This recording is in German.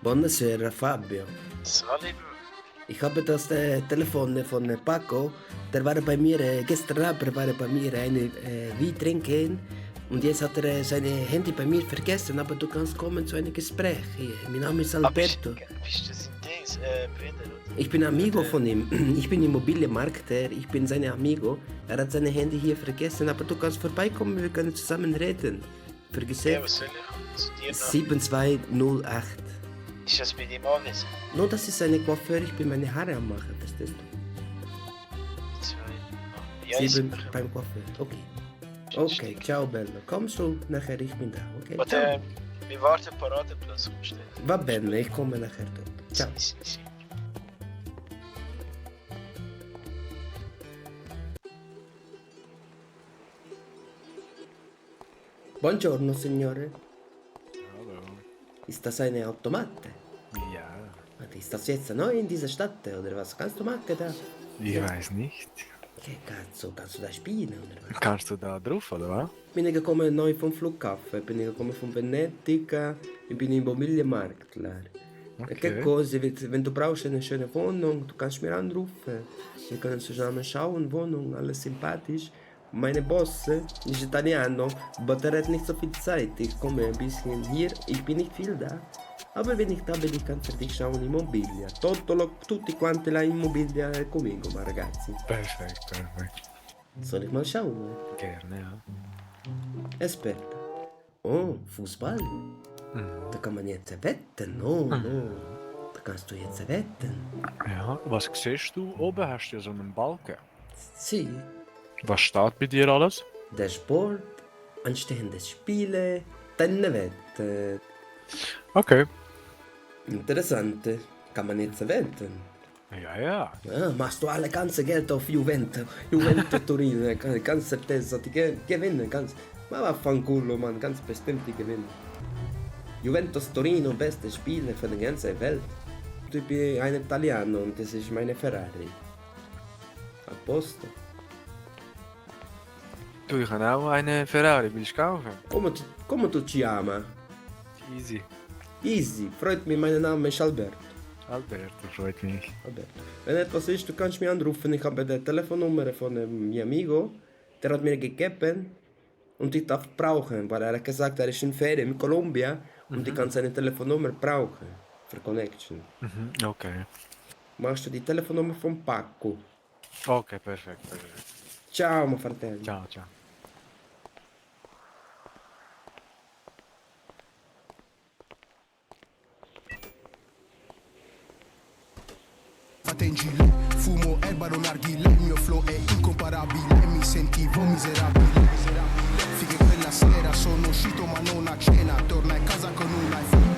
Buonasera Fabio. Salut. Ich habe das Telefon von Paco. Der war bei mir, gestern Abend war er bei mir eine Wein trinken und jetzt hat er sein Handy bei mir vergessen, aber du kannst kommen zu einem Gespräch. Hier. Mein Name ist Alberto. Bist du sein Dings, Bruder, oder? Ich bin Amigo von ihm. Ich bin Immobilienmakler, ich bin sein Amigo. Er hat sein Handy hier vergessen, aber du kannst vorbeikommen, wir können zusammen reden. Vergiss Ja, was soll ich zu dir noch? 7208. Ist das bei dir anwesend? No, das ist eine Coiffeur, ich bin meine Haare am machen, verstehst du? Ja, ist 7 sicher. beim Coiffeur, okay. Okay, ciao Bello. Kommst du nachher, ich bin da, okay? Und Ciao. wir warten Paradeplatz umstellen. Va bene, ich komme nachher dort. Ciao. Si. Buongiorno signore, Hallo. ist das eine Automate? Ja, Ist das jetzt neu in dieser Stadt oder was? Kannst du machen da? ich Ja. weiß nicht. Okay, kannst du da spielen oder was? Kannst du da drauf, oder was? Bin ich gekommen neu vom Flughafen, bin ich gekommen von Venedig, ich bin Immobilienmakler. Che cose, wenn du brauchst eine schöne Wohnung, du kannst mir anrufen. Wir können zusammen schauen, Wohnung, alles sympathisch. Meine Boss ist Italiano, aber er hat nicht so viel Zeit. Ich komme ein bisschen hier, ich bin nicht viel da. Aber wenn ich da bin, ich kann für dich schauen Immobilia. Tutti quanti la Immobilia è conmigo, ma ragazzi. Perfekt, perfekt. Soll ich mal schauen? Gerne, ja. Aspetta. Oh, Fußball. Da kann man jetzt wetten. No. Da kannst du jetzt wetten. Ja, was siehst du? Oben hast du ja so einen Balken. Sì. Was steht bei dir alles? Der Sport, anstehende Spiele, deine Wette. Okay. Interessante. Kann man jetzt wetten. Ja. Ah, machst du alle ganze Geld auf Juventus. Juventus Turin, ganz certeza, die gewinnen, ganz. Ma vaffanculo, man, ganz bestimmt die gewinnen. Juventus Torino, beste Spiele für die ganze Welt. Ich bin ein Italiano und das ist meine Ferrari. A posto. Du, ich habe auch eine Ferrari, willst du kaufen? Come tu ci ama? Easy. Easy, freut mich, mein Name ist Alberto. Alberto, freut mich. Alberto. Wenn etwas ist, du kannst mich anrufen. Ich habe die Telefonnummer von meinem Amigo. Der hat mir gegeben und ich darf brauchen, weil er hat gesagt, er ist in Ferien in Kolumbien und ich kann seine Telefonnummer brauchen für Connection. Okay. Machst du die Telefonnummer von Paco? Okay, perfekt. Ciao, mio fratello. Ciao. Fate in gile, fumo erba non narghile, il mio flow è incomparabile, mi sentivo miserabile. Fighe quella sera sono uscito ma non a cena, torna a casa con un iPhone.